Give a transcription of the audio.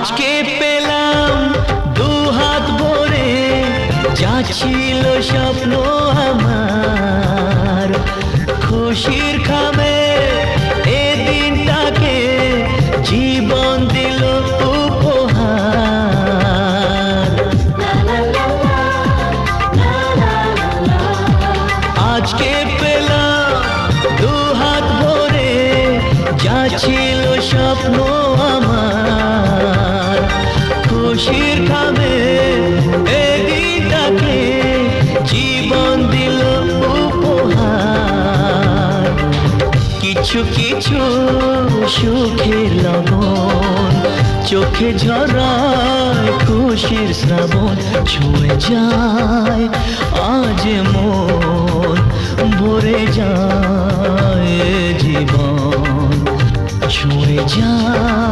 আজকে পেলাম দু হাত ভরে, যা ছিল স্বপ্ন আমার, খুশির খামে এ দিনটাকে জীবন দিল উপহার। আজকে পেলাম দু হাত ভরে, যা ছিল স্বপ্ন আমার, খুশির খামে এ দিনটাকে জীবন দিল উপহার। কিছু কিছু সুখের লবণ চোখে ঝরায় খুশির শ্রাবণ, ছুঁয়ে যায় আজ মন, ভরে যায় জীবন, ছুঁয়ে যায়।